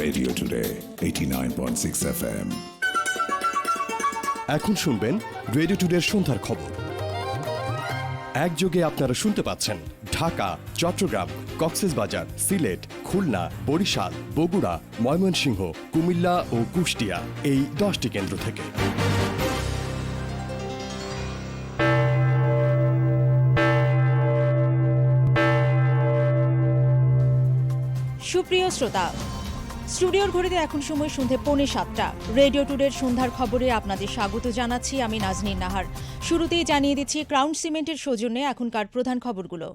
Radio Today 89.6 FM. এখন শুনবেন radio টুডের সন্ধ্যার খবর। একযোগে আপনারা শুনতে পাচ্ছেন ঢাকা, চট্টগ্রাম, কক্সবাজার, সিলেট, খুলনা, বরিশাল, বগুড়া, ময়মনসিংহ, কুমিল্লা ও কুষ্টিয়া এই 10টি কেন্দ্র থেকে। সুপ্রিয় শ্রোতা, স্টুডিওর ঘড়িতে এখন সময় সন্ধ্যে 6:45। রেডিও টুডের সন্ধ্যার খবরে আপনাদের স্বাগত জানাচ্ছি আমি নাজনীন নাহার। শুরুতেই জানিয়ে দিচ্ছি ক্রাউন সিমেন্টের সৌজন্যে এখনকার প্রধান খবরগুলো।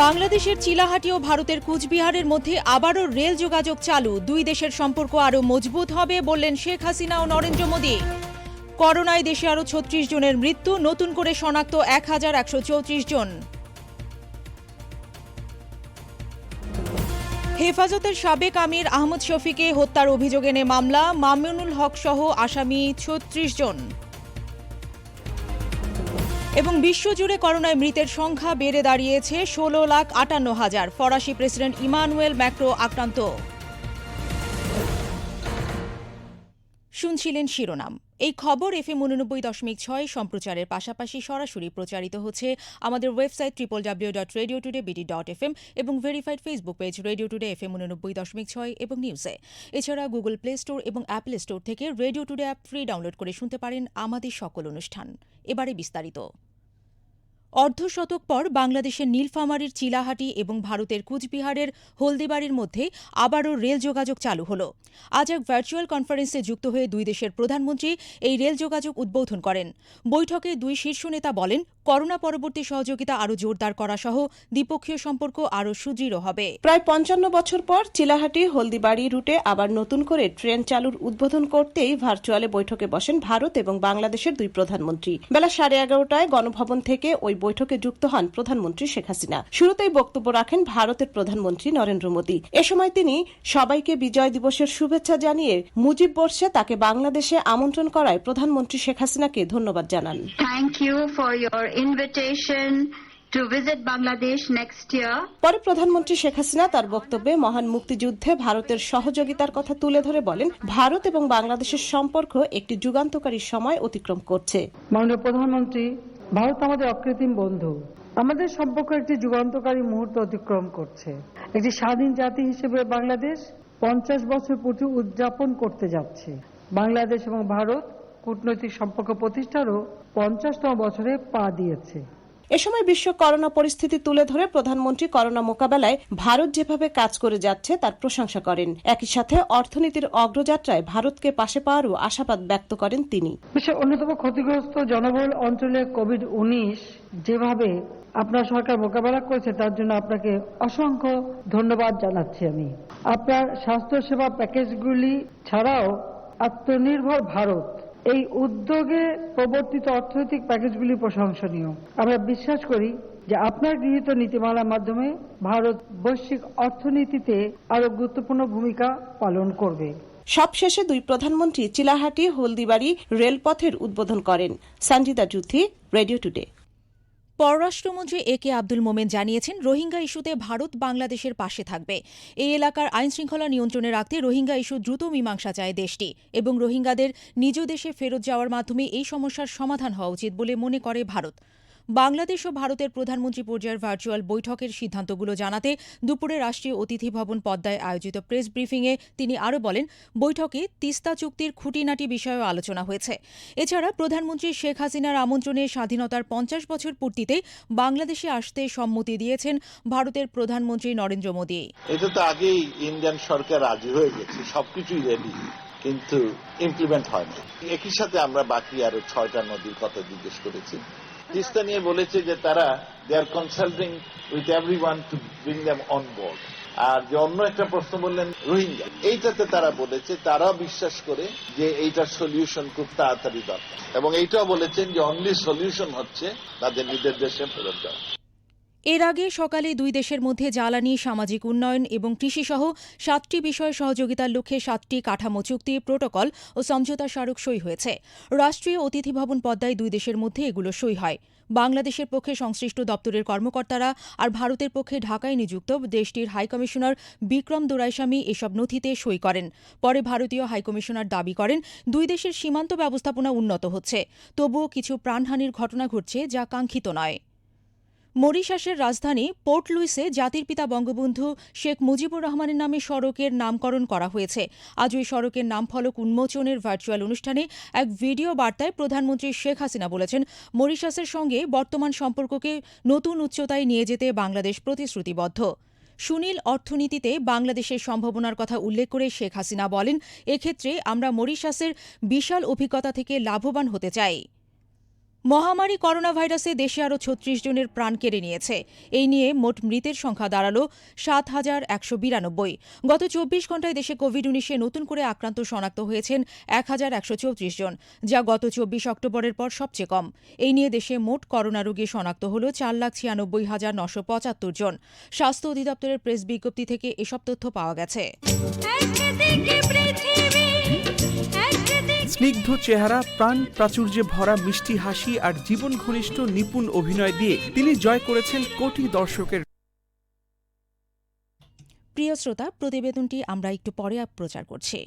বাংলাদেশের চিলাহাটি ও ভারতের কুচবিহারের মধ্যে আবারও রেল যোগাযোগ চালু। দুই দেশের সম্পর্ক আরও মজবুত হবে বললেন শেখ হাসিনা ও নরেন্দ্র মোদী। করোনায় দেশে আরও 36 জনের মৃত্যু, নতুন করে শনাক্ত 1134 জন। হেফাজতের সাবেক আমির আহমদ শফিকে হত্যার অভিযোগ এনে মামলা, মামুনুল হক সহ আসামি 36 জন। এবং বিশ্বজুড়ে করোনায় মৃতের সংখ্যা বেড়ে দাঁড়িয়েছে 16,58,000। ফরাসি প্রেসিডেন্ট ইমানুয়েল ম্যাক্রো আক্রান্ত। শুনছিলেন শিরোনাম। এই খবর FM 89.6 সম্প্রচারের পাশাপাশি সরাসরি প্রচারিত হচ্ছে আমাদের ওয়েবসাইট www.radiotoday.fm এবং verified Facebook page radio today FM 89.6 এবং নিউজে। এছাড়া গুগল প্লে স্টোর এবং অ্যাপল স্টোর থেকে radio today app free download করে শুনতে পারেন আমাদের সকল অনুষ্ঠান। এবারে বিস্তারিত। অর্ধশতক পর বাংলাদেশের নীলফামারীর চিলাহাটি এবং ভারতের কুচবিহারের হলদিবাড়ির মধ্যে আবারও রেল যোগাযোগ চালু হল। আজ এক ভার্চুয়াল কনফারেন্সে যুক্ত হয়ে দুই দেশের প্রধানমন্ত্রী এই রেল যোগাযোগ উদ্বোধন করেন। বৈঠকে দুই শীর্ষ নেতা বলেন, করোনা পরবর্তী সহযোগিতা আরও জোরদার করা সহ দ্বিপক্ষীয় সম্পর্ক আরও সুদৃঢ় হবে। প্রায় 55 বছর পর চিলাহাটি হলদিবাড়ি রুটে আবার নতুন করে ট্রেন চালুর উদ্বোধন করতেই ভার্চুয়ালে বৈঠকে বসেন ভারত এবং বাংলাদেশের দুই প্রধানমন্ত্রী। বেলা 11:30টায় গণভবন থেকে ওই বৈঠকে যুক্ত হন প্রধানমন্ত্রী শেখ হাসিনা। শুরুতেই বক্তব্য রাখেন ভারতের প্রধানমন্ত্রী নরেন্দ্র মোদী। এ সময় তিনি সবাইকে বিজয় দিবসের শুভেচ্ছা জানিয়ে মুজিব বর্ষে তাকে বাংলাদেশে আমন্ত্রণ করায় প্রধানমন্ত্রী শেখ হাসিনাকে ধন্যবাদ জানান। Thank you for your invitation to visit Bangladesh next year. পরে প্রধানমন্ত্রী শেখ হাসিনা তার বক্তব্যে মহান মুক্তিযুদ্ধে ভারতের সহযোগিতার কথা তুলে ধরে বলেন, ভারত এবং বাংলাদেশের সম্পর্ক একটি যুগান্তকারী সময় অতিক্রম করছে। মাননীয় প্রধানমন্ত্রী, ভারত আমাদের অকৃত্রিম বন্ধু। আমাদের সম্পর্ক একটি যুগান্তকারী মুহূর্ত অতিক্রম করছে। একটি স্বাধীন জাতি হিসেবে বাংলাদেশ 50 বছর পূর্তি উদযাপন করতে যাচ্ছে। বাংলাদেশ এবং ভারত কূটনৈতিক সম্পর্ক প্রতিষ্ঠারও 50তম বছরে পা দিয়েছে। এ সময় বিশ্ব করোনা পরিস্থিতি তুলে ধরে প্রধানমন্ত্রী করোনা মোকাবেলায় ভারত যেভাবে কাজ করে যাচ্ছে তার প্রশংসা করেন। একই সাথে অর্থনীতির অগ্রযাত্রায় ভারতকে পাশে পাওয়ারও আশাবাদ ব্যক্ত করেন তিনি। বিশ্বের অন্যতম ক্ষতিগ্রস্ত জনবহুল অঞ্চলে কোভিড-19 যেভাবে আপনার সরকার মোকাবেলা করেছে তার জন্য আপনাকে অসংখ্য ধন্যবাদ জানাচ্ছি। আমি আপনার স্বাস্থ্যসেবা প্যাকেজগুলি ছাড়াও আত্মনির্ভর ভারত এই উদ্যোগে প্রবর্তিত অর্থনৈতিক প্যাকেজগুলি প্রশংসনীয়। আমরা বিশ্বাস করি যে আপনার গৃহীত নীতিমালার মাধ্যমে ভারত বৈশ্বিক অর্থনীতিতে আরো গুরুত্বপূর্ণ ভূমিকা পালন করবে। সবশেষে দুই প্রধানমন্ত্রী চিলাহাটি হলদিবাড়ি রেলপথের উদ্বোধন করেন। Sanjita Juthi, radio today. পররাষ্ট্রমন্ত্রী একে আব্দুল মোমেন জানিয়েছেন, রোহিঙ্গা ইস্যুতে ভারত বাংলাদেশের পাশে থাকবে। এই এলাকার আইনশৃঙ্খলা নিয়ন্ত্রণে রাখতে রোহিঙ্গা ইস্যু দ্রুত মীমাংসা চায় দেশটি এবং রোহিঙ্গাদের নিজ দেশে ফেরত যাওয়ার মাধ্যমে এই সমস্যার সমাধান হওয়া উচিত বলে মনে করে ভারত। বাংলাদেশ ও ভারতের প্রধানমন্ত্রী পর্যায়ের ভার্চুয়াল বৈঠকের সিদ্ধান্তগুলো জানাতে দুপুরে রাষ্ট্রীয় অতিথি ভবন পদ্মায় আয়োজিত প্রেস ব্রিফিংয়ে তিনি আরও বলেন, বৈঠকে তিস্তা চুক্তির খুঁটিনাটি বিষয়েও আলোচনা হয়েছে। এছাড়া প্রধানমন্ত্রী শেখ হাসিনার আমন্ত্রণে স্বাধীনতার 50 বছর পূর্তিতে বাংলাদেশে আসতে সম্মতি দিয়েছেন ভারতের প্রধানমন্ত্রী নরেন্দ্র মোদী। এটা তো আগেই ইন্ডিয়ান সরকার রাজি হয়ে গেছে, সবকিছুই রেডি, কিন্তু ইমপ্লিমেন্ট হয়নি। একই সাথে আমরা বাকি আরো 6টা নদীর কথা জিজ্ঞেস করেছি। তিস্তা নিয়ে বলেছে যে তারা they are consulting with everyone to bring them on board. আর যে অন্য একটা প্রশ্ন বললেন রোহিঙ্গা, এইটাতে তারা বলেছে তারা বিশ্বাস করে যে এইটার সলিউশন খুব তাড়াতাড়ি দরকার এবং এইটাও বলেছেন যে অনলি সলিউশন হচ্ছে তাদের নিজের দেশে ফেরত যাওয়া। এর আগে সকালে দুই দেশের মধ্যে জ্বালানি, সামাজিক উন্নয়ন এবং কৃষিসহ 7টি বিষয়ে সহযোগিতার লক্ষ্যে 7টি কাঠামো চুক্তি, প্রোটোকল ও সমঝোতা স্মারক সই হয়েছে। রাষ্ট্রীয় অতিথি ভবন পদ্মায় দুই দেশের মধ্যে এগুলো সই হয়। বাংলাদেশের পক্ষে সংশ্লিষ্ট দপ্তরের কর্মকর্তারা আর ভারতের পক্ষে ঢাকায় নিযুক্ত দেশটির হাইকমিশনার বিক্রম দোরাইস্বামী এসব নথিতে সই করেন। পরে ভারতীয় হাইকমিশনার দাবি করেন, দুই দেশের সীমান্ত ব্যবস্থাপনা উন্নত হচ্ছে, তবুও কিছু প্রাণহানির ঘটনা ঘটছে যা কাঙ্ক্ষিত নয়। মরিশাসের রাজধানী পোর্ট লুইসে জাতির পিতা বঙ্গবন্ধু শেখ মুজিবুর রহমানের নামে সড়কের নামকরণ করা হয়েছে। আজ ওই সড়কের নামফলক উন্মোচনের ভার্চুয়াল অনুষ্ঠানে এক ভিডিও বার্তায় প্রধানমন্ত্রী শেখ হাসিনা বলেছেন, মরিশাসের সঙ্গে বর্তমান সম্পর্ককে নতুন উচ্চতায় নিয়ে যেতে বাংলাদেশ প্রতিশ্রুতিবদ্ধ। সুনীল অর্থনীতিতে বাংলাদেশের সম্ভাবনার কথা উল্লেখ করে শেখ হাসিনা বলেন, এক্ষেত্রে আমরা মরিশাসের বিশাল অভিজ্ঞতা থেকে লাভবান হতে চাই। মহামারী করোনা ভাইরাসে দেশে আরও ৩৬ জনের প্রাণ কেড়ে নিয়েছে। এই নিয়ে মোট মৃতের সংখ্যা দাঁড়াল ৭,১৯২। গত ২৪ ঘণ্টায় দেশে কোভিড-১৯ নতুন করে আক্রান্ত শনাক্ত হয়েছেন ১,১৩৪ জন, যা গত ২৪ অক্টোবরের পর সবচেয়ে কম। এই নিয়ে দেশে মোট করোনা রোগী শনাক্ত হল ৪,৯৬,৯৭৫ জন। স্বাস্থ্য অধিদপ্তরের প্রেস বিজ্ঞপ্তি থেকে এসব তথ্য পাওয়া গেছে। স্নিগ্ধ চেহারা, প্রাণ প্রাচুর্যে ভরা মিষ্টি হাসি আর জীবন ঘনিষ্ঠ নিপুণ অভিনয় দিয়ে তিনি জয় করেছেন কোটি দর্শকের। প্রিয় শ্রোতা, প্রতিবেদনটি আমরা একটু পরে প্রচার করছি।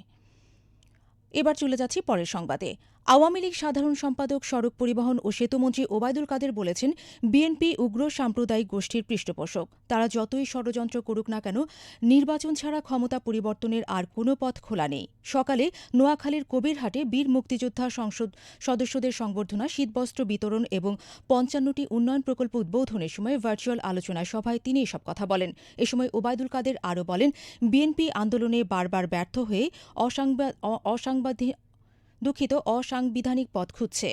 এবার চলে যাচ্ছি পরের সংবাদে। আওয়ামী লীগ সাধারণ সম্পাদক, সড়ক পরিবহন ও সেতুমন্ত্রী ওবায়দুল কাদের বলেছেন, বিএনপি উগ্র সাম্প্রদায়িক গোষ্ঠীর পৃষ্ঠপোষক। তারা যতই ষড়যন্ত্র করুক না কেন, নির্বাচন ছাড়া ক্ষমতা পরিবর্তনের আর কোনো পথ খোলা নেই। সকালে নোয়াখালীর কবিরহাটে বীর মুক্তিযোদ্ধা সংসদ সদস্যদের সংবর্ধনা, শীতবস্ত্র বিতরণ এবং ৫৫টি উন্নয়ন প্রকল্প উদ্বোধনের সময় ভার্চুয়াল আলোচনা সভায় তিনি এসব কথা বলেন। এ সময় ওবায়দুল কাদের আরও বলেন, বিএনপি আন্দোলনে বারবার ব্যর্থ হয়ে অসাংবিধানিক পথ খুঁজছে।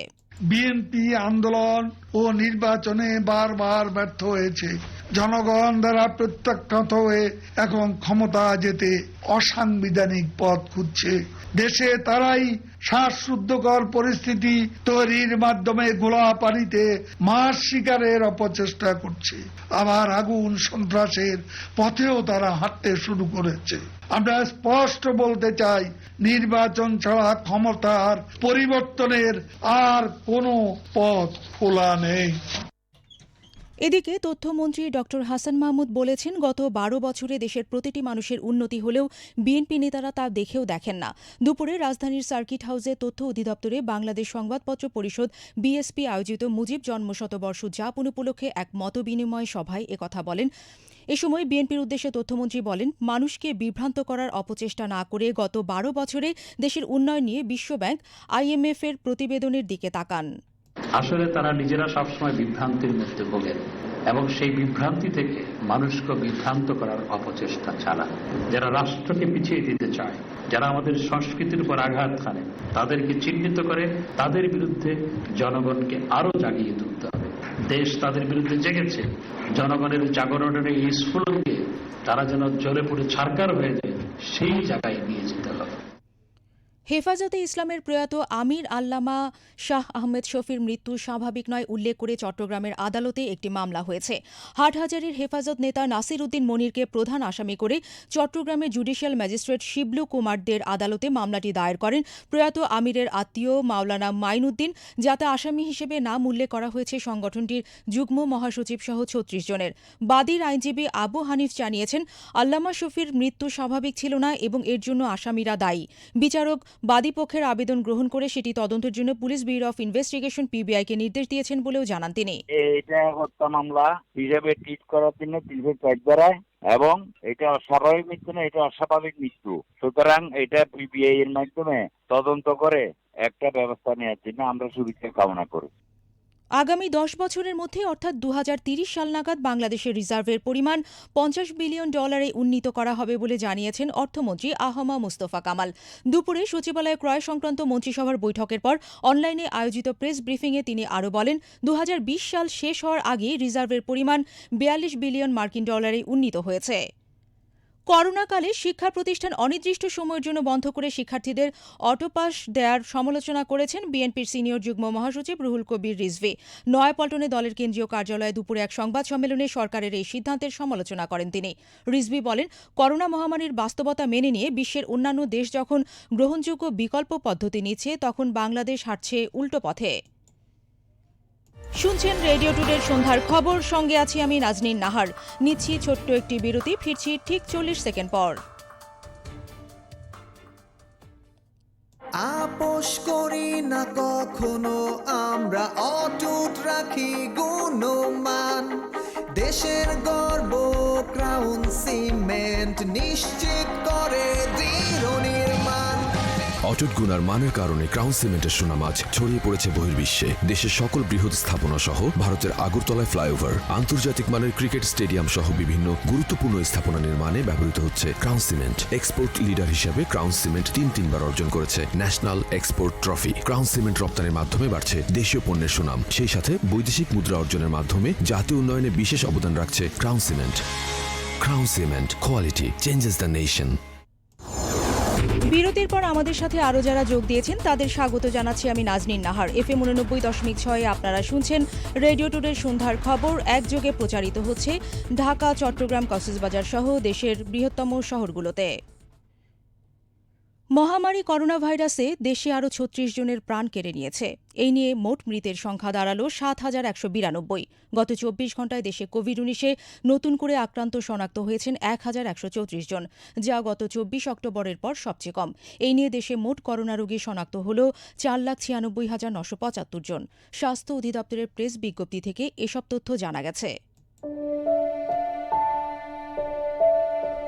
বিএনপি আন্দোলন ও নির্বাচনে বারবার ব্যর্থ হয়েছে। জনগণ দ্বারা প্রত্যাখ্যাত হয়ে এখন ক্ষমতা যেতে অসাংবিধানিক পথ খুঁজছে। দেশে তারাই শ্বাসরুদ্ধকর পরিস্থিতি তৈরির মাধ্যমে গোলা পানিতে মাছ শিকারের অপচেষ্টা করছে। আবার আগুন সন্ত্রাসের পথেও তারা হাঁটতে শুরু করেছে। আমরা স্পষ্ট বলতে চাই, নির্বাচন ছাড়া ক্ষমতার পরিবর্তনের আর কোনো পথ খোলা নেই। এদিকে তথ্যমন্ত্রী ড হাসান মাহমুদ বলেছেন, গত ১২ বছরে দেশের প্রতিটি মানুষের উন্নতি হলেও বিএনপি নেতারা তা দেখেও দেখেন না। দুপুরে রাজধানীর সার্কিট হাউসে তথ্য অধিদপ্তরে বাংলাদেশ সংবাদপত্র পরিষদ বিএসপি আয়োজিত মুজিব জন্মশতবর্ষ উদযাপন উপলক্ষে এক মতবিনিময় সভায় একথা বলেন। এ সময় বিএনপির উদ্দেশ্যে তথ্যমন্ত্রী বলেন, মানুষকে বিভ্রান্ত করার অপচেষ্টা না করে গত ১২ বছরে দেশের উন্নয়ন নিয়ে বিশ্বব্যাংক, IMF এর প্রতিবেদনের দিকে তাকান। আসলে তারা নিজেরা সবসময় বিভ্রান্তির মধ্যে ভোগেন এবং সেই বিভ্রান্তি থেকে মানুষকে বিভ্রান্ত করার অপচেষ্টা চালায়। যারা রাষ্ট্রকে পিছিয়ে দিতে চায়, যারা আমাদের সংস্কৃতির উপর আঘাত হানে, তাদেরকে চিহ্নিত করে তাদের বিরুদ্ধে জনগণকে আরো জাগিয়ে তুলতে হবে। দেশ তাদের বিরুদ্ধে জেগেছে। জনগণের জাগরণের এই স্ফুলনকে তারা যেন জ্বলে পুড়ে ছারখার হয়ে যায়, সেই জায়গায় নিয়ে যেতে হবে। হেফাজতে ইসলামের প্রয়াত আমির আল্লামা শাহ আহমেদ শফির মৃত্যু স্বাভাবিক নয় উল্লেখ করে চট্টগ্রামের আদালতে একটি মামলা হয়েছে। হাটহাজারীর হেফাজত নেতা নাসির উদ্দিন মনিরকে প্রধান আসামি করে চট্টগ্রামের জুডিশিয়াল ম্যাজিস্ট্রেট শিবলু কুমারদের আদালতে মামলাটি দায়ের করেন প্রয়াত আমিরের আত্মীয় মাওলানা মাইনুদ্দিন, যাতে আসামি হিসেবে নাম উল্লেখ করা হয়েছে সংগঠনটির যুগ্ম মহাসচিব সহ ৩৬ জনের। বাদীর আইনজীবী আবু হানিফ জানিয়েছেন, আল্লামা শফির মৃত্যু স্বাভাবিক ছিল না এবং এর জন্য আসামিরা দায়ী। বিচারক বাদীপক্ষের আবেদন গ্রহণ করে সেটি তদন্তের জন্য পুলিশ ব্যুরো অফ ইনভেস্টিগেশন PBI-কে নির্দেশ দিয়েছেন বলেও জানান তিনি। এটা হত্যা মামলা হিসেবে ট্রিট করার জন্য ৩০৪ ধারায়, এবং এটা অস্বাভাবিক মৃত্যু না, এটা অস্বাভাবিক মৃত্যু। সুতরাং এটা PBI এর মাধ্যমে তদন্ত করে একটা ব্যবস্থা নেওয়ার জন্য আমরা সুবিধা কামনা করি। আগামী 10 বছরের মধ্যে অর্থাৎ 2030 সাল নাগাদ বাংলাদেশের রিজার্ভের পরিমাণ $50 বিলিয়ন উন্নীত করা হবে বলে জানিয়েছেন অর্থমন্ত্রী আহমা মুস্তফা কামাল। দুপুরে সচিবালয়ে ক্রয় সংক্রান্ত মন্ত্রিসভার বৈঠকের পর অনলাইনে আয়োজিত প্রেস ব্রিফিংয়ে তিনি আরও বলেন, 2020 সাল শেষ হওয়ার আগে রিজার্ভের পরিমাণ $42 বিলিয়ন উন্নীত হয়েছে। করোনাকালে শিক্ষা প্রতিষ্ঠান অনির্দিষ্ট সময়ের জন্য বন্ধ করে শিক্ষার্থীদের অটোপাস দেওয়ার সমালোচনা করেছেন বিএনপির সিনিয়র যুগ্ম মহাসচিব রুহুল কবির রিজভী। নয়াপল্টনে দলের কেন্দ্রীয় কার্যালয়ে দুপুরে এক সংবাদ সম্মেলনে সরকারের এই সিদ্ধান্তের সমালোচনা করেন তিনি। রিজভী বলেন, করোনা মহামারীর বাস্তবতা মেনে নিয়ে বিশ্বের অন্যান্য দেশ যখন গ্রহণযোগ্য বিকল্প পদ্ধতি নিচ্ছে, তখন বাংলাদেশ হাঁটছে উল্টো পথে। শুনছেন রেডিও টুডের সন্ধ্যার খবর, সঙ্গে আছি আমি নাজনীন নাহার। নিচ্ছি ছোট্ট একটি বিরতি, ফিরছি ঠিক 40 সেকেন্ড পর। আপোষ করি না কখনো আমরা, অটুট রাখি গুণমান। দেশের গর্ব ক্রাউন সিমেন্ট নিশ্চিত করে দৃঢ় নির্মাণ। অটুট গুণার মানের কারণে ক্রাউন সিমেন্টের সুনাম আজ ছড়িয়ে পড়েছে বহির্বিশ্বে। দেশের সকল বৃহৎ স্থাপনা সহ ভারতের আগরতলায় ফ্লাইওভার, আন্তর্জাতিক মানের ক্রিকেট স্টেডিয়াম সহ বিভিন্ন গুরুত্বপূর্ণ স্থাপনা নির্মাণে ব্যবহৃত হচ্ছে ক্রাউন সিমেন্ট। এক্সপোর্ট লিডার হিসেবে ক্রাউন সিমেন্ট তিনবার অর্জন করেছে national export trophy. Crown cement রপ্তানির মাধ্যমে বাড়ছে দেশীয় পণ্যের সুনাম, সেই সাথে বৈদেশিক মুদ্রা অর্জনের মাধ্যমে জাতীয় উন্নয়নে বিশেষ অবদান রাখছে crown cement. Crown cement, quality changes the nation. বিরতির পর আমাদের সাথে আরও যারা যোগ দিয়েছেন তাদের স্বাগত জানাচ্ছি আমি নাজনীন নাহার। FM 89.6 আপনারা শুনছেন রেডিও টুডের সন্ধ্যার খবর। একযোগে প্রচারিত হচ্ছে ঢাকা, চট্টগ্রাম, কক্সবাজার সহ দেশের বৃহত্তম শহরগুলোতে। মহামারী করোনা ভাইরাসে দেশে আরও 36 জনের প্রাণ কেড়ে নিয়েছে। এই নিয়ে মোট মৃতের সংখ্যা দাঁড়ালো 7,192। গত 24 ঘণ্টায় দেশে কোভিড-19 নতুন করে আক্রান্ত শনাক্ত হয়েছেন 1,134 জন, যা গত 24 অক্টোবরের পর সবচেয়ে কম। এই নিয়ে দেশে মোট করোনা রোগী শনাক্ত হল 4,96,975 জন। স্বাস্থ্য অধিদপ্তরের প্রেস বিজ্ঞপ্তি থেকে এসব তথ্য জানা গেছে।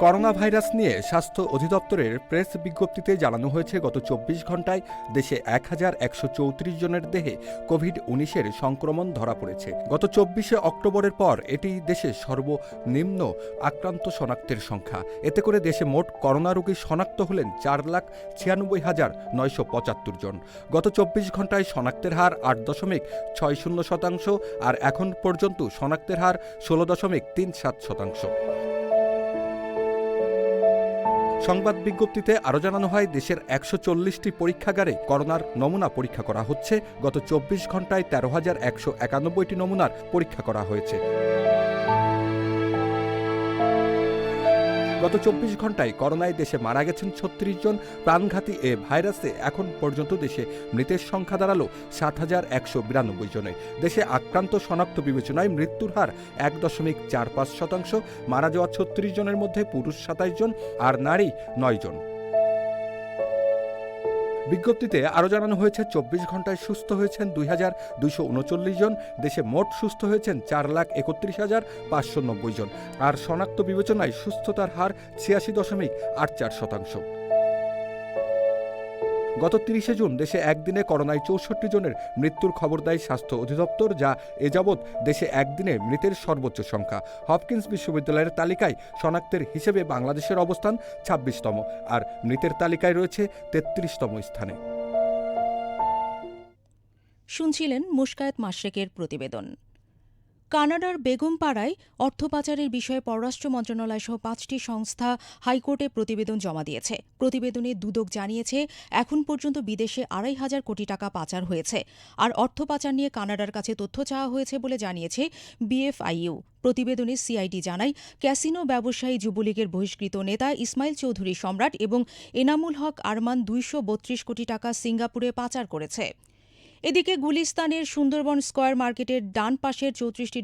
করোনা ভাইরাস নিয়ে স্বাস্থ্য অধিদপ্তরের প্রেস বিজ্ঞপ্তিতে জানানো হয়েছে, গত 24 ঘণ্টায় দেশে 1,134 জনের দেহে কোভিড-19 সংক্রমণ ধরা পড়েছে। গত 24 অক্টোবরের পর এটি দেশের সর্বনিম্ন আক্রান্ত শনাক্তের সংখ্যা। এতে করে দেশে মোট করোনা রোগী শনাক্ত হলেন 4,96,975 জন। গত 24 ঘণ্টায় শনাক্তের হার 8.60%, আর এখন পর্যন্ত শনাক্তের হার 16.37%। সংবাদ বিজ্ঞপ্তিতে আরও জানানো হয়, দেশের 140টি পরীক্ষাগারে করোনার নমুনা পরীক্ষা করা হচ্ছে। গত 24 ঘণ্টায় 13,191টি নমুনার পরীক্ষা করা হয়েছে। গত 24 ঘণ্টায় করোনায় দেশে মারা গেছেন 36 জন। প্রাণঘাতী এ ভাইরাসে এখন পর্যন্ত দেশে মৃতের সংখ্যা দাঁড়ালো 7,192 জনে। দেশে আক্রান্ত শনাক্ত বিবেচনায় মৃত্যুর হার 1.45%। মারা যাওয়া 36 জনের মধ্যে পুরুষ 27 জন আর নারী 9 জন। বিজ্ঞপ্তিতে আরও জানানো হয়েছে, 24 ঘণ্টায় সুস্থ হয়েছেন 2,239 জন। দেশে মোট সুস্থ হয়েছেন 4,31,590 জন, আর শনাক্ত বিবেচনায় সুস্থতার হার 86.84%। গত 30 জুন দেশে একদিনে করোনায় 64 জনের মৃত্যুর খবর দেয় স্বাস্থ্য অধিদপ্তর, যা এ যাবৎ দেশে একদিনে মৃতের সর্বোচ্চ সংখ্যা। হপকিন্স বিশ্ববিদ্যালয়ের তালিকায় শনাক্তের হিসেবে বাংলাদেশের অবস্থান 26তম, আর মৃতের তালিকায় রয়েছে 33তম স্থানে। শুনছিলেন মুশকায়েত মাশরেকের প্রতিবেদন। কানাডার বেগমপাড়ায় অর্থ পাচারের বিষয়ে পররাষ্ট্র মন্ত্রণালয় সহ 5টি সংস্থা হাইকোর্টে প্রতিবেদন জমা দিয়েছে। প্রতিবেদনে দুদক জানিয়েছে, এখন পর্যন্ত বিদেশে 2,500 কোটি টাকা পাচার হয়েছে। আর অর্থ পাচার নিয়ে কানাডার কাছে তথ্য চাওয়া হয়েছে বলে জানিয়েছে BFIU। প্রতিবেদনে সিআইডি জানায়, ক্যাসিনো ব্যবসায়ী যুবলীগের বহিষ্কৃত নেতা ইসমাইল চৌধুরী সম্রাট এবং এনামুল হক আরমান 232 কোটি টাকা সিঙ্গাপুরে পাচার করেছে। এদিকে গুলিস্তানের সুন্দরবন স্কয়ার মার্কেটের ডান পাশের 34টি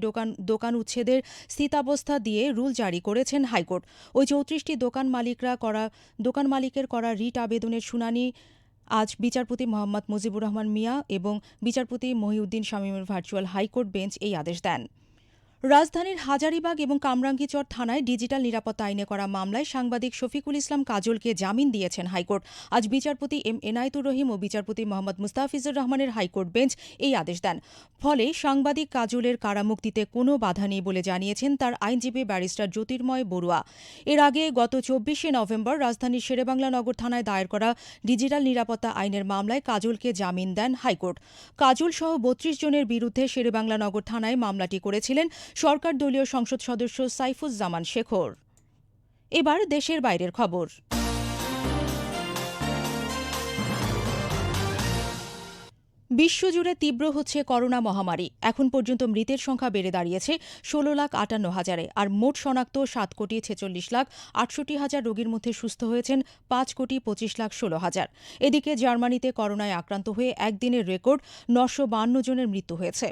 দোকান উচ্ছেদের স্থিতাবস্থা দিয়ে রুল জারি করেছেন হাইকোর্ট। ওই 34টি দোকান মালিকের করা রিট আবেদনের শুনানি আজ বিচারপতি মোহাম্মদ মুজিবুর রহমান মিয়া এবং বিচারপতি মহিউদ্দিন শামীমের ভার্চুয়াল হাইকোর্ট বেঞ্চ এই আদেশ দেন। রাজধানীর হাজারীবাগ এবং কামরাঙ্গীচর থানায় ডিজিটাল নিরাপত্তা আইনে করা মামলায় সাংবাদিক শফিকুল ইসলাম কাজলকে জামিন দিয়েছেন হাইকোর্ট। আজ বিচারপতি এম এনায়েতুর রহিম ও বিচারপতি মোহাম্মদ মুস্তাফিজুর রহমানের হাইকোর্ট বেঞ্চ এই আদেশ দেন। ফলে সাংবাদিক কাজলের কারামুক্তিতে কোনো বাধা নেই বলে জানিয়েছেন তার আইনজীবী ব্যারিস্টার জ্যোতির্ময় বড়ুয়া। এর আগে গত 24 নভেম্বর রাজধানীর শেরেবাংলা নগর থানায় দায়ের করা ডিজিটাল নিরাপত্তা আইনের মামলায় কাজলকে জামিন দেন হাইকোর্ট। কাজল সহ 32 জনের বিরুদ্ধে শেরেবাংলা নগর থানায় মামলাটি করেছিলেন সরকার দলীয় সংসদ সদস্য সাইফুজ্জামান শেখর। এবার দেশের বাইরের খবর। বিশ্বজুড়ে তীব্র হচ্ছে করোনা মহামারী। এখন পর্যন্ত মৃতের সংখ্যা বেড়ে দাঁড়িয়েছে ১৬,৫৮,০০০-এ, আর মোট শনাক্ত ৭,৪৬,৬৮,০০০ রোগীর মধ্যে সুস্থ হয়েছেন ৫,২৫,১৬,০০০। এদিকে জার্মানিতে করোনায় আক্রান্ত হয়ে একদিনের রেকর্ড ৯৫২ জনের মৃত্যু হয়েছে।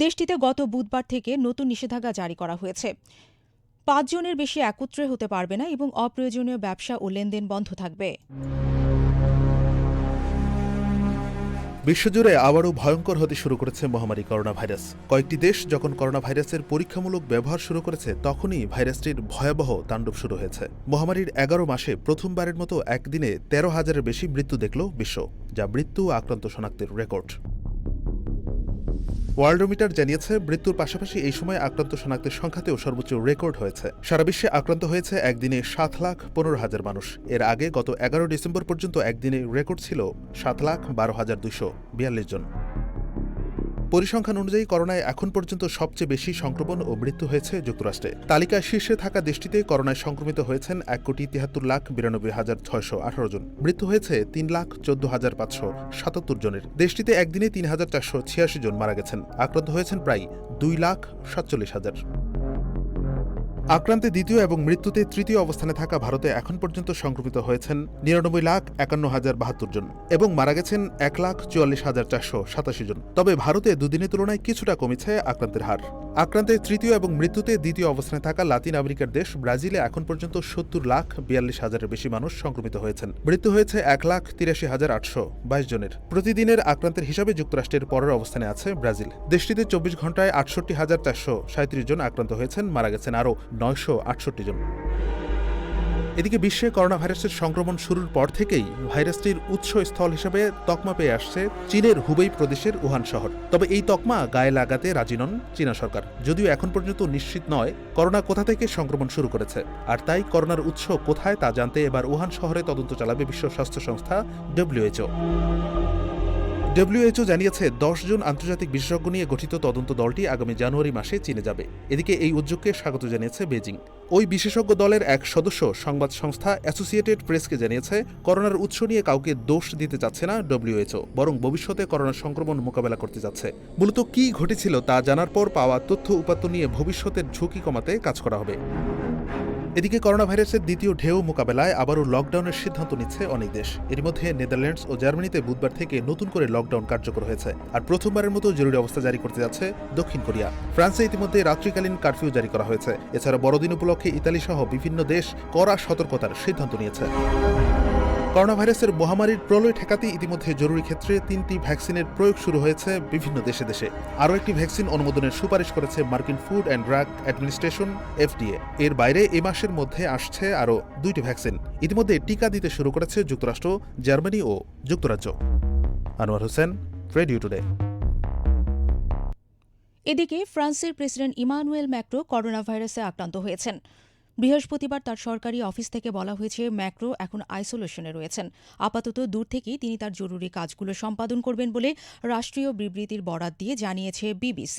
দেশটিতে গত বুধবার থেকে নতুন নিষেধাজ্ঞা জারি করা হয়েছে। ৫ জনের বেশি একত্রে হতে পারবে না এবং অপ্রয়োজনীয় ব্যবসা ও লেনদেন বন্ধ থাকবে। বিশ্বজুড়ে আবারও ভয়ঙ্কর হতে শুরু করেছে মহামারী করোনা ভাইরাস। কয়েকটি দেশ যখন করোনা ভাইরাসের পরীক্ষামূলক ব্যবহার শুরু করেছে, তখনই ভাইরাসটির ভয়াবহ তাণ্ডব শুরু হয়েছে। মহামারীর ১১ মাসে প্রথমবারের মতো একদিনে ১৩,০০০-এর বেশি মৃত্যু দেখল বিশ্ব, যা মৃত্যু ও আক্রান্ত শনাক্তের রেকর্ড। ওয়ার্ল্ডোমিটার জানিয়েছে, মৃত্যুর পাশাপাশি এই সময় আক্রান্ত শনাক্তের সংখ্যাতেও সর্বোচ্চ রেকর্ড হয়েছে। সারা বিশ্বে আক্রান্ত হয়েছে একদিনে ৭,১৫,০০০ মানুষ। এর আগে গত ১১ ডিসেম্বর পর্যন্ত একদিনে রেকর্ড ছিল ৭,১২,২৪২ জন। পরিসংখ্যান অনুযায়ী করোনায় এখন পর্যন্ত সবচেয়ে বেশি সংক্রমণ ও মৃত্যু হয়েছে যুক্তরাষ্ট্রে। তালিকায় শীর্ষে থাকা দেশটিতে করোনায় সংক্রমিত হয়েছেন ১,৭৩,৯২,৬১৮ জন। মৃত্যু হয়েছে ৩,১৪,৫৭৭ জনের। দেশটিতে একদিনে ৩,৪৮৬ জন মারা গেছেন। আক্রান্ত হয়েছেন প্রায় ২,৪৭,০০০। আক্রান্তে দ্বিতীয় এবং মৃত্যুতে তৃতীয় অবস্থানে থাকা ভারতে এখন পর্যন্ত সংক্রমিত হয়েছেন ৯৯,৫১,০৭২ জন এবং মারা গেছেন ১,৪৪,৪৮৭ জন। তবে ভারতে দুদিনের তুলনায় কিছুটা কমেছে আক্রান্তের হার। আক্রান্তের তৃতীয় এবং মৃত্যুতে দ্বিতীয় অবস্থানে থাকা লাতিন আমেরিকার দেশ ব্রাজিলে এখন পর্যন্ত ৭০,৪২,০০০-এর বেশি মানুষ সংক্রমিত হয়েছেন। মৃত্যু হয়েছে ১,৮৩,৮২২ জনের। প্রতিদিনের আক্রান্তের হিসাবে যুক্তরাষ্ট্রের পরের অবস্থানে আছে ব্রাজিল। দেশটিতে ২৪ ঘণ্টায় ৬৮,৪৩৭ জন আক্রান্ত হয়েছেন, মারা গেছেন আরও ৯৬৮ জন। এদিকে বিশ্বে করোনা ভাইরাসের সংক্রমণ শুরুর পর থেকেই ভাইরাসটির উৎসস্থল হিসেবে তকমা পেয়ে আসছে চীনের হুবেই প্রদেশের উহান শহর। তবে এই তকমা গায়ে লাগাতে রাজি নন চীনা সরকার, যদিও এখন পর্যন্ত নিশ্চিত নয় করোনা কোথা থেকে সংক্রমণ শুরু করেছে। আর তাই করোনার উৎস কোথায় তা জানতে এবার উহান শহরে তদন্ত চালাবে বিশ্ব স্বাস্থ্য সংস্থা WHO। WHO জানিয়েছে ১০ জন আন্তর্জাতিক বিশেষজ্ঞ নিয়ে গঠিত তদন্ত দলটি আগামী জানুয়ারি মাসে চীনে যাবে। এদিকে এই উদ্যোগকে স্বাগত জানিয়েছে বেজিং। ওই বিশেষজ্ঞ দলের এক সদস্য সংবাদ সংস্থা অ্যাসোসিয়েটেড প্রেসকে জানিয়েছে, করোনার উৎস নিয়ে কাউকে দোষ দিতে চাচ্ছে না WHO, বরং ভবিষ্যতে করোনার সংক্রমণ মোকাবেলা করতে যাচ্ছে। মূলত কী ঘটেছিল তা জানার পর পাওয়া তথ্য উপাত্ত নিয়ে ভবিষ্যতের ঝুঁকি কমাতে কাজ করা হবে। এদিকে করোনা ভাইরাসের দ্বিতীয় ঢেউ মোকাবেলায় আবারও লকডাউনের সিদ্ধান্ত নিচ্ছে অনেক দেশ। এর মধ্যে নেদারল্যান্ডস ও জার্মানিতে বুধবার থেকে নতুন করে লকডাউন কার্যকর হয়েছে। আর প্রথমবারের মতো জরুরি অবস্থা জারি করতে যাচ্ছে দক্ষিণ কোরিয়া। ফ্রান্সে ইতিমধ্যে রাত্রিকালীন কারফিউ জারি করা হয়েছে। এছাড়া বড়দিন উপলক্ষে ইতালি সহ বিভিন্ন দেশ কড়া সতর্কতার সিদ্ধান্ত নিয়েছে। করোনা ভাইরাসের মহামারীর প্রলয় ঠেকাতে ইতিমধ্যে জরুরি ক্ষেত্রে ৩টি ভ্যাকসিনের প্রয়োগ শুরু হয়েছে বিভিন্ন দেশে দেশে। আরও একটি ভ্যাকসিন অনুমোদনের সুপারিশ করেছে মার্কিন food and drug administration FDA। এর বাইরে এ মাসের মধ্যে আসছে আরও 2টি ভ্যাকসিন। ইতিমধ্যে টিকা দিতে শুরু করেছে যুক্তরাষ্ট্র, জার্মানি ও যুক্তরাজ্য। Anwar Hossain, radio today. এদিকে ফ্রান্সের প্রেসিডেন্ট ইমানুয়েল ম্যাক্রো করোনা ভাইরাসে আক্রান্ত হয়েছেন। বৃহস্পতিবার তার সরকারি অফিস থেকে বলা হয়েছে, ম্যাক্রো এখন আইসোলেশনে রয়েছেন। আপাতত দূর থেকেই তিনি তার জরুরি কাজগুলো সম্পাদন করবেন বলে রাষ্ট্রীয় বিবৃতির বরাত দিয়ে জানিয়েছে BBC।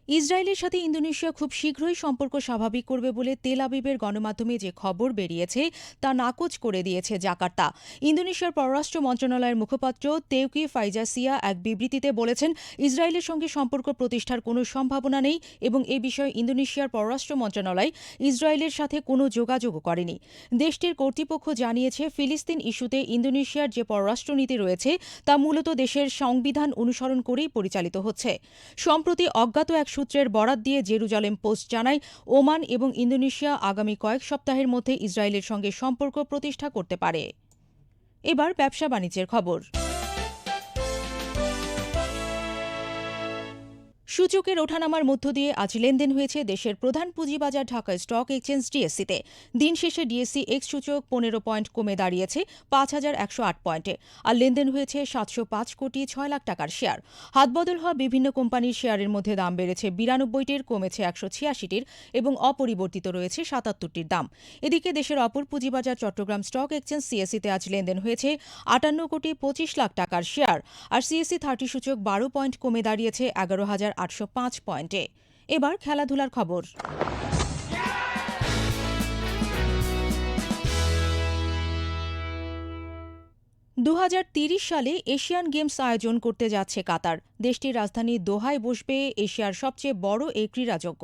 ইসরায়েলের সাথে ইন্দোনেশিয়া খুব শীঘ্রই সম্পর্ক স্বাভাবিক করবে বলে তেল আবিবের গণমাধ্যমে যে খবর বেরিয়েছে তা নাকচ করে দিয়েছে জাকার্তা। ইন্দোনেশিয়ার পররাষ্ট্র মন্ত্রণালয়ের মুখপাত্র তেউকি ফাইজাসিয়া এক বিবৃতিতে বলেছেন, ইসরায়েলের সঙ্গে সম্পর্ক প্রতিষ্ঠার কোনো সম্ভাবনা নেই এবং এ বিষয়ে ইন্দোনেশিয়ার পররাষ্ট্র মন্ত্রণালয় ইসরায়েলের সাথে কোনো যোগাযোগও করেনি। দেশটির কর্তৃপক্ষ জানিয়েছে, ফিলিস্তিন ইস্যুতে ইন্দোনেশিয়ার যে পররাষ্ট্রনীতি রয়েছে তা মূলত দেশের সংবিধান অনুসরণ করেই পরিচালিত হচ্ছে। সম্প্রতি অজ্ঞাত এক সূত্রের বরাত দিয়ে জেরুজালেম পোস্ট জানায়, ওমান এবং ইন্দোনেশিয়া আগামী কয়েক সপ্তাহের মধ্যে ইসরায়েলের সঙ্গে সম্পর্ক প্রতিষ্ঠা করতে পারে। এবার ব্যবসা বাণিজ্যের খবর। সূচকের ওঠানামার মধ্য দিয়ে আজ লেনদেন হয়েছে দেশের প্রধান পুঁজিবাজার ঢাকা স্টক এক্সচেঞ্জ ডিএসসিতে। দিন শেষে ডিএসসি এক্স সূচক ১৫ পয়েন্ট কমে দাঁড়িয়েছে ৫,১০৮ পয়েন্টে, আর লেনদেন হয়েছে ৭০৫,৬,০০,০০০ টাকার শেয়ার। হাতবদল হওয়া বিভিন্ন কোম্পানির শেয়ারের মধ্যে দাম বেড়েছে ৯২টির, কমেছে ১৮৬টির এবং অপরিবর্তিত রয়েছে ৭৭টির দাম। এদিকে দেশের অপর পুঁজিবাজার চট্টগ্রাম স্টক এক্সচেঞ্জ সিএসসিতে আজ লেনদেন হয়েছে ৫৮,২৫,০০,০০০ টাকার শেয়ার, আর সিএসসি 30 সূচক ১২ পয়েন্ট কমে দাঁড়িয়েছে ১১,৮০৫ পয়েন্টে। এবার খেলাধুলার খবর। 2030 সালে এশিয়ান গেমস আয়োজন করতে যাচ্ছে কাতার। দেশটির রাজধানী দোহায় বসবে এশিয়ার সবচেয়ে বড় এই ক্রীড়াযজ্ঞ।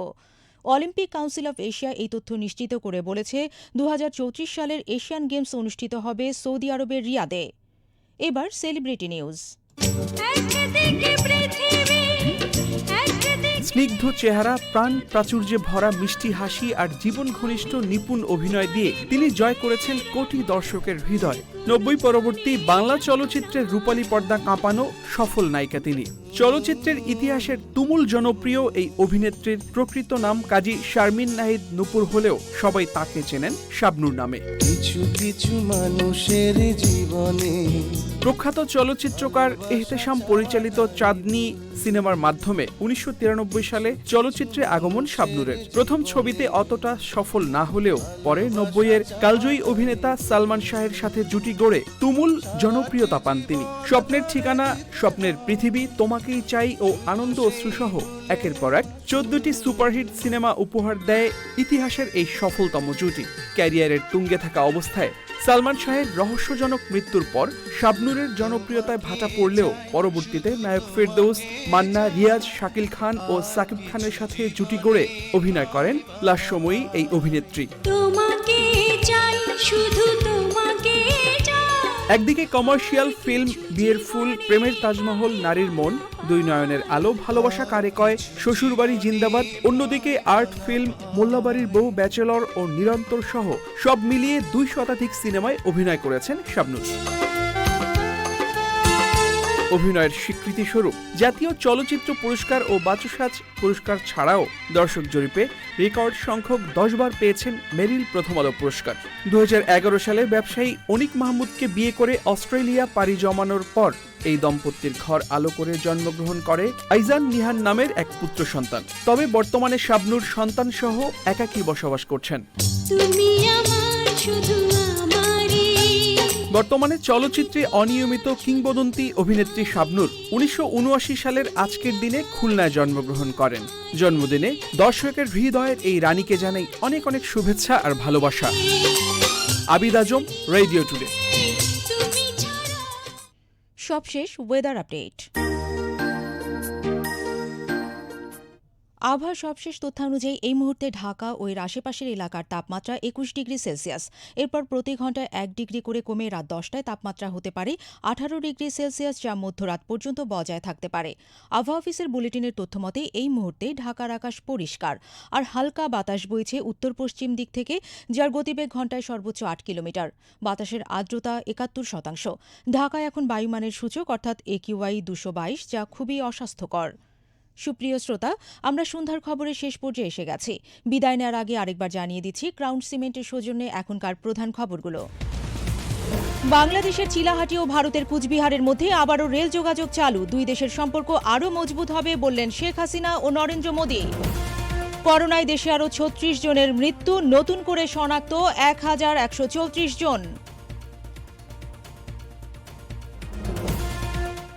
অলিম্পিক কাউন্সিল অফ এশিয়া এই তথ্য নিশ্চিত করে বলেছে 2034 সালের এশিয়ান গেমস অনুষ্ঠিত হবে সৌদি আরবের রিয়াদে। এবার সেলিব্রিটি নিউজ। স্নিগ্ধ চেহারা, প্রাণ প্রাচুর্যে ভরা মিষ্টি হাসি আর জীবন ঘনিষ্ঠ নিপুণ অভিনয় দিয়ে তিনি জয় করেছেন কোটি দর্শকের হৃদয়। 90 পরবর্তী বাংলা চলচ্চিত্রের রূপালী পর্দা কাঁপানো সফল নায়িকা তিনি। চলচ্চিত্রের ইতিহাসের তুমুল জনপ্রিয় এই অভিনেত্রীর প্রকৃত নাম কাজী শারমিন নাহিদ নূপুর হলেও সবাই তাকে চেনেন শাবনূর নামে। কিছু কিছু মানুষের জীবনে প্রখ্যাত চলচ্চিত্রকার এহতেশাম পরিচালিত চাঁদনি সিনেমার মাধ্যমে 1993 সালে চলচ্চিত্রে আগমন শাবনূরের। প্রথম ছবিতে অতটা সফল না হলেও পরে 90-এর কালজয়ী অভিনেতা সালমান শাহের সাথে জুটি গড়ে তুমুল জনপ্রিয়তা পান তিনি। স্বপ্নের ঠিকানা, স্বপ্নের পৃথিবী, তোমাকেই চাই ও আনন্দ অশ্রুসহ একের পর এক 14টি সুপারহিট সিনেমা উপহার দেয় ইতিহাসের এই সফলতম জুটি। ক্যারিয়ারের তুঙ্গে থাকা অবস্থায় সালমান শাহের রহস্যজনক মৃত্যুর পর শাবনূরের জনপ্রিয়তায় ভাটা পড়লেও পরবর্তীতে নায়ক ফেরদৌস, মান্না, রিয়াজ, শাকিল খান ও সাকিব খানের সাথে জুটি গড়ে অভিনয় করেন লাস্যময়ী এই অভিনেত্রী। একদিকে কমার্শিয়াল ফিল্ম বিয়ের ফুল, প্রেমের তাজমহল, নারীর মন, দুই নয়নের আলো, ভালোবাসা কারে কয়, শ্বশুরবাড়ি জিন্দাবাদ, অন্যদিকে আর্ট ফিল্ম, মোল্লাবাড়ির বউ, ব্যাচেলর ও নিরন্তর সহ সব মিলিয়ে 2 শতাধিক সিনেমায় অভিনয় করেছেন শাবনূর। অভিনয়ের স্বীকৃতি স্বরূপ জাতীয় চলচ্চিত্র পুরস্কার ও বাচসাস পুরস্কার ছাড়াও দর্শক জরিপে রেকর্ড সংখ্যক 10 বার পেয়েছেন মেরিল প্রথম আলো পুরস্কার। 2011 সালে ব্যবসায়ী অনিক মাহমুদকে বিয়ে করে অস্ট্রেলিয়া পাড়ি জমানোর পর এই দম্পতির ঘর আলো করে জন্মগ্রহণ করে আইজান নিহান নামের এক পুত্র সন্তান। তবে বর্তমানে শাবনূর সন্তান সহ একাকী বসবাস করছেন। বর্তমানে চলচ্চিত্রে অনিয়মিত কিংবদন্তি অভিনেত্রী শাবনূর 1979 সালের আজকের দিনে খুলনায় জন্মগ্রহণ করেন। জন্মদিনে দর্শকের হৃদয়ের এই রানীকে জানাই অনেক অনেক শুভেচ্ছা আর ভালোবাসা। আবিদ আজম, রেডিও টুডে। সবশেষ ওয়েদার আপডেট। আবহাওয়ার সবশেষ তথ্যানুযায়ী এই মুহূর্তে ঢাকা ও এর আশেপাশের এলাকার তাপমাত্রা 21 ডিগ্রি সেলসিয়াস। এরপর প্রতি ঘন্টায় 1 ডিগ্রি করে কমে রাত 10টায় তাপমাত্রা হতে পারে 18 ডিগ্রি সেলসিয়াস, যা মধ্যরাত পর্যন্ত বজায় থাকতে পারে। আবহাওয়া অফিসের বুলেটিনের তথ্যমতে এই মুহূর্তে ঢাকার আকাশ পরিষ্কার আর হালকা বাতাস বইছে উত্তর পশ্চিম দিক থেকে, যার গতিবেগ ঘন্টায় সর্বোচ্চ 8 কিলোমিটার। বাতাসের আর্দ্রতা 71%। ঢাকায় এখন বায়ুমানের সূচক অর্থাৎ AQI 222, যা খুবই অস্বাস্থ্যকর। সুপ্রিয় শ্রোতা, আমরা সন্ধ্যার খবরের শেষ পর্যায়ে এসে গেছি। বিদায় নেওয়ার আগে আরেকবার জানিয়ে দিচ্ছি ক্রাউন সিমেন্টের সৌজন্যে এখনকার প্রধান খবরগুলো। বাংলাদেশের চিলাহাটি ও ভারতের কুচবিহারের মধ্যে আবারও রেল যোগাযোগ চালু। দুই দেশের সম্পর্ক আরও মজবুত হবে বললেন শেখ হাসিনা ও নরেন্দ্র মোদী। করোনায় দেশে আরও 36 জনের মৃত্যু, নতুন করে শনাক্ত 1134 জন।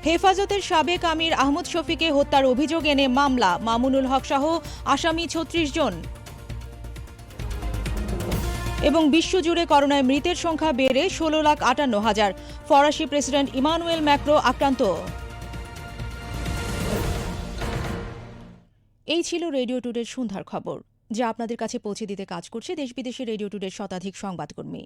হেফাজতের সাবেক আমির আহমদ শফিকে হত্যার অভিযোগ এনে মামলা, মামুনুল হক সহ আসামি 36 জন। এবং বিশ্বজুড়ে করোনায় মৃতের সংখ্যা বেড়ে 16,58,000। ফরাসি প্রেসিডেন্ট ইমানুয়েল ম্যাক্রো আক্রান্ত। এই ছিল রেডিও টুডের সন্ধ্যার খবর, যা আপনাদের কাছে পৌঁছে দিতে কাজ করছে দেশ বিদেশের রেডিও টুডের শতাধিক সংবাদকর্মী।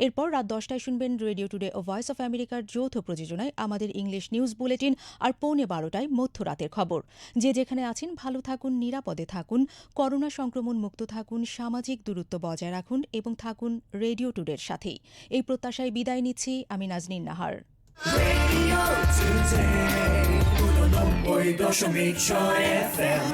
এরপর রাত 10টায় শুনবেন রেডিও টুডে ও ভয়েস অফ আমেরিকার যৌথ প্রযোজনায় আমাদের ইংলিশ নিউজ বুলেটিন, আর 11:15টায় মধ্যরাতের খবর। যে যেখানে আছেন ভালো থাকুন, নিরাপদে থাকুন, করোনা সংক্রমণ মুক্ত থাকুন, সামাজিক দূরত্ব বজায় রাখুন এবং থাকুন রেডিও টুডের সাথেই। এই প্রত্যাশায় বিদায় নিচ্ছি আমি Naznin Nahar. Radio Today, 90.6 FM